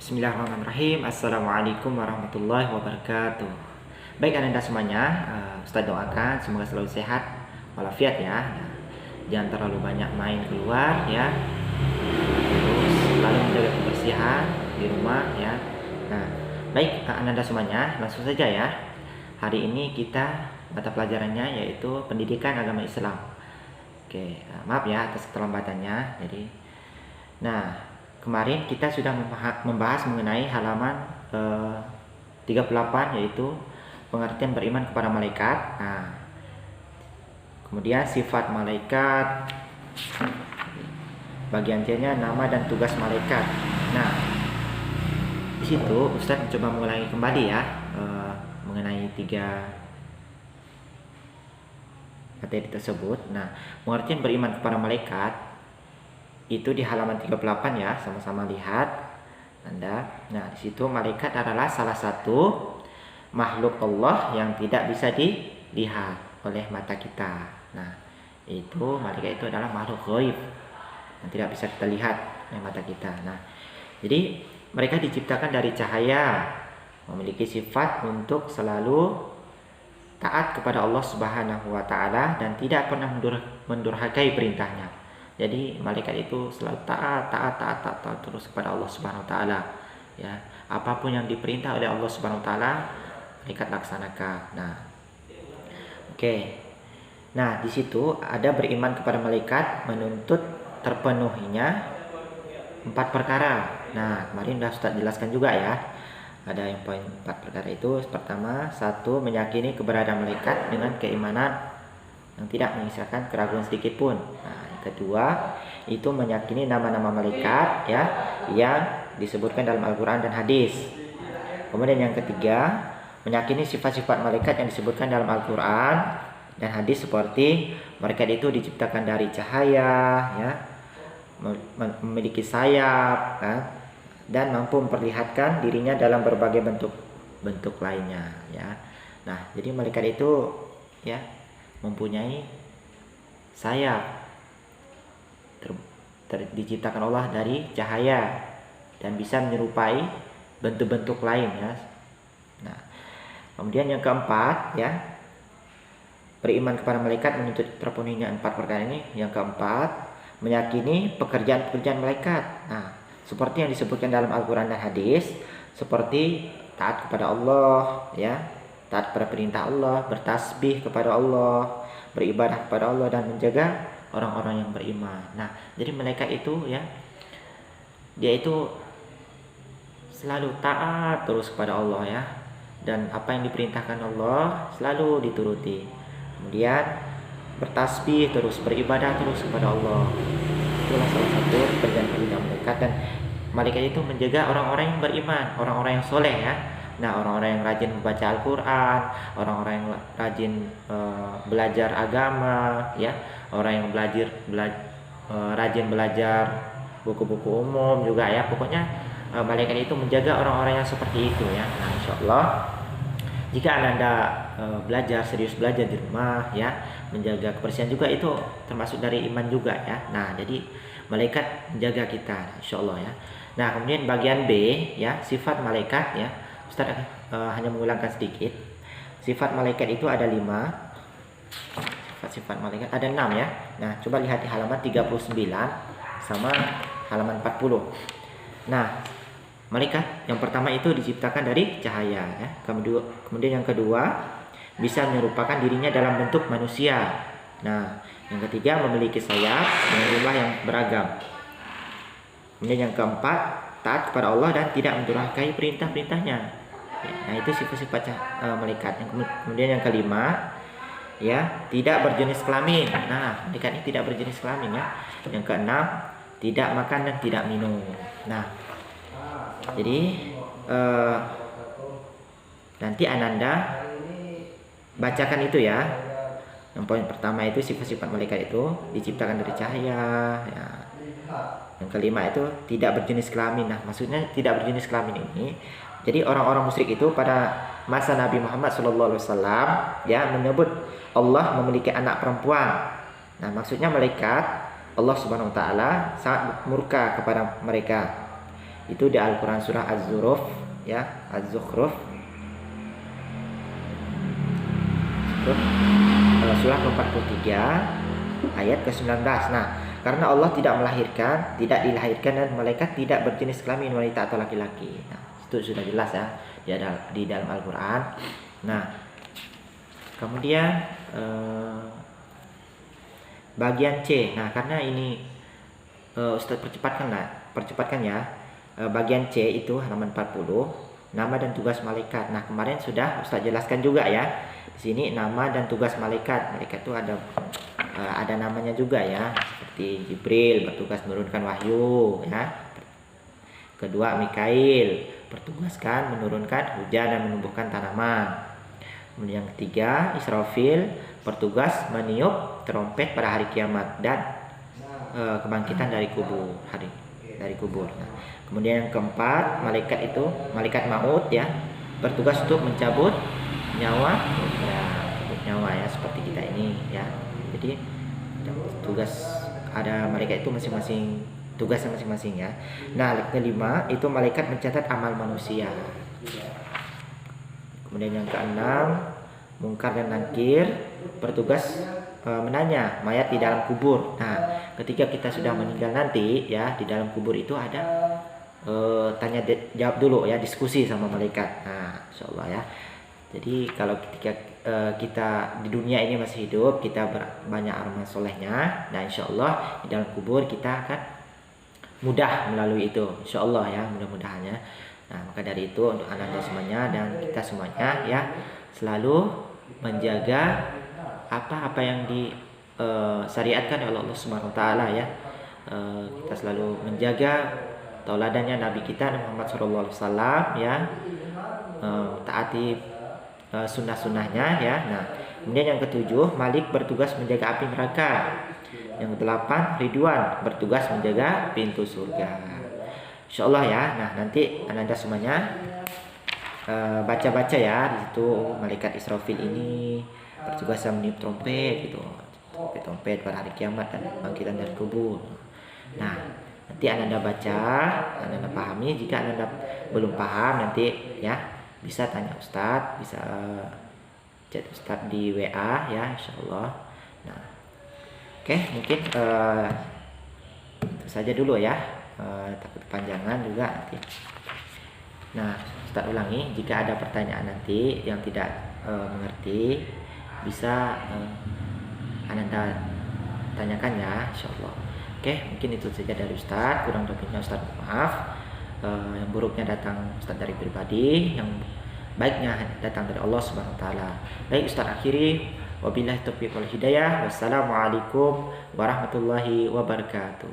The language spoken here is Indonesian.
Bismillahirrahmanirrahim. Assalamualaikum warahmatullahi wabarakatuh. Baik Anda semuanya, Ustaz doakan semoga selalu sehat walafiat ya. Jangan terlalu banyak main keluar ya. Terus selalu menjaga kebersihan di rumah ya. Nah, baik Anda semuanya, langsung saja ya. Hari ini kita mata pelajarannya yaitu pendidikan agama Islam. Oke, maaf ya atas keterlambatannya. Kemarin kita sudah membahas mengenai halaman 38 yaitu pengertian beriman kepada malaikat. Nah, kemudian sifat malaikat, bagian C-nya nama dan tugas malaikat. Nah, di situ Ustadz mencoba mengulangi kembali ya mengenai 3 materi tersebut. Nah, pengertian beriman kepada malaikat itu di halaman 38 ya, sama-sama lihat Anda. Nah, di situ malaikat adalah salah satu makhluk Allah yang tidak bisa dilihat oleh mata kita. Nah, itu malaikat itu adalah makhluk ghaib yang tidak bisa kita lihat oleh mata kita. Nah, jadi mereka diciptakan dari cahaya, memiliki sifat untuk selalu taat kepada Allah Subhanahu wa taala dan tidak pernah mendurhakai perintahnya. Jadi malaikat itu selalu taat terus kepada Allah Subhanahu wa taala. Ya, apapun yang diperintah oleh Allah Subhanahu wa taala, malaikat laksanakan. Nah, oke. Nah, di situ ada beriman kepada malaikat menuntut terpenuhinya 4 perkara. Nah, kemarin sudah Ustaz jelaskan juga ya. Ada yang poin 4 perkara itu. Pertama, 1 meyakini keberadaan malaikat dengan keimanan yang tidak menyisakan keraguan sedikit pun. Nah, kedua itu meyakini nama-nama malaikat ya yang disebutkan dalam Al-Quran dan hadis. Kemudian yang ketiga meyakini sifat-sifat malaikat yang disebutkan dalam Al-Quran dan hadis, seperti malaikat itu diciptakan dari cahaya ya, memiliki sayap kan, dan mampu memperlihatkan dirinya dalam berbagai bentuk lainnya ya. Nah, jadi malaikat itu ya mempunyai sayap, diciptakan Allah dari cahaya dan bisa menyerupai bentuk-bentuk lain ya. Nah, kemudian yang keempat ya, beriman kepada malaikat menuntut terpenuhinya 4 perkara ini. Yang keempat, meyakini pekerjaan-pekerjaan malaikat. Nah, seperti yang disebutkan dalam Al-Quran dan hadis, seperti taat kepada Allah ya, taat kepada perintah Allah, bertasbih kepada Allah, beribadah kepada Allah, dan menjaga orang-orang yang beriman. Nah, jadi malaikat itu ya, dia itu selalu taat terus kepada Allah ya, dan apa yang diperintahkan Allah selalu dituruti. Kemudian bertasbih terus, beribadah terus kepada Allah. Itulah salah satu pekerjaan malaikat, dan malaikat itu menjaga orang-orang yang beriman, orang-orang yang soleh ya. Nah, orang-orang yang rajin membaca Al-Quran, orang-orang yang rajin belajar agama ya, orang yang rajin belajar buku-buku umum juga ya. Pokoknya malaikat itu menjaga orang-orang yang seperti itu ya. Nah, insyaallah jika Anda serius belajar di rumah ya, menjaga kebersihan juga, itu termasuk dari iman juga ya. Nah, jadi malaikat menjaga kita insyaallah ya. Nah, kemudian bagian B ya, sifat malaikat ya. Ustaz hanya mengulangkan sedikit. Sifat malaikat itu ada 5. Sifat malaikat ada 6 ya. Nah, coba lihat di halaman 39 sama halaman 40. Nah, malaikat yang pertama itu diciptakan dari cahaya ya. Kemudian yang kedua bisa menyerupakan dirinya dalam bentuk manusia. Nah, yang ketiga memiliki sayap dengan jumlah yang beragam. Kemudian yang keempat, taat kepada Allah dan tidak mendurhakai perintah-perintahnya. Nah, itu sifat-sifat malaikat. Kemudian yang kelima ya, tidak berjenis kelamin. Nah, malaikat ini tidak berjenis kelamin ya. Yang keenam, tidak makan dan tidak minum. Nah, jadi nanti Ananda bacakan itu ya. Yang poin pertama itu sifat-sifat malaikat itu diciptakan dari cahaya ya. Yang kelima itu tidak berjenis kelamin. Nah, maksudnya tidak berjenis kelamin ini, jadi orang-orang musyrik itu pada masa Nabi Muhammad SAW ya menyebut Allah memiliki anak perempuan. Nah, maksudnya malaikat Allah Subhanahu wa taala sangat murka kepada mereka Itu di Al-Quran surah Az-Zukhruf ya, Az-Zukhruf surah ke-43 ayat ke-19. Nah, karena Allah tidak dilahirkan dan malaikat tidak berjenis kelamin wanita atau laki-laki. Nah, itu sudah jelas ya di dalam Al-Quran. Nah, kemudian bagian C. Nah, karena ini Ustaz percepatkan ya. Bagian C itu halaman 40, nama dan tugas malaikat. Nah, kemarin sudah Ustaz jelaskan juga ya. Di sini nama dan tugas malaikat. Malaikat itu ada namanya juga ya, seperti Jibril bertugas menurunkan wahyu ya. Kedua, Mikail bertugaskan menurunkan hujan dan menumbuhkan tanaman. Kemudian yang ketiga, Israfil bertugas meniup trompet pada hari kiamat dan kebangkitan dari kubur. Nah, kemudian yang keempat, malaikat maut ya, bertugas untuk mencabut nyawa ya, seperti kita ini ya. Jadi ada malaikat itu masing-masing tugasnya masing-masing ya. Nah, kelima itu malaikat mencatat amal manusia. Kemudian yang keenam, Mungkar dan Nakir bertugas menanya mayat di dalam kubur. Nah, ketika kita sudah meninggal nanti ya, di dalam kubur itu ada tanya jawab dulu ya, diskusi sama malaikat. Nah, insyaallah ya. Jadi kalau ketika kita di dunia ini masih hidup, kita banyak amal solehnya. Nah, insyaallah di dalam kubur kita akan mudah melalui itu, insyaallah ya, mudah-mudahannya. Nah, maka dari itu untuk anda semuanya dan kita semuanya ya, selalu menjaga apa yang syariatkan oleh Allah Subhanahu wa taala ya. Kita selalu menjaga tauladannya Nabi kita Muhammad SAW ya, taati sunnah-sunnahnya ya. Nah, kemudian yang ketujuh, Malik bertugas menjaga api neraka. Yang kedelapan, Ridwan bertugas menjaga pintu surga. Insyaallah ya. Nah, nanti anda semuanya baca-baca ya di situ. Malaikat Israfil ini bertugas meniup trompet gitu, trompet pada hari kiamat dan bangkitan dari kubur. Nah, nanti anda baca, anda pahami. Jika anda belum paham nanti ya bisa tanya Ustadz, bisa chat Ustadz di WA ya, insyaallah. Nah, oke, mungkin itu saja dulu ya, takut kepanjangan juga nanti. Nah, Ustadz ulangi, jika ada pertanyaan nanti yang tidak mengerti, bisa Anda tanyakan ya, insyaallah. Oke, mungkin itu saja dari Ustadz, kurang lebihnya Ustadz maaf. Yang buruknya datang Ustadz dari pribadi, yang baiknya datang dari Allah Subhanahu wa taala. Baik, Ustadz akhiri, wabillahi taufiq wal hidayah. Wassalamualaikum warahmatullahi wabarakatuh.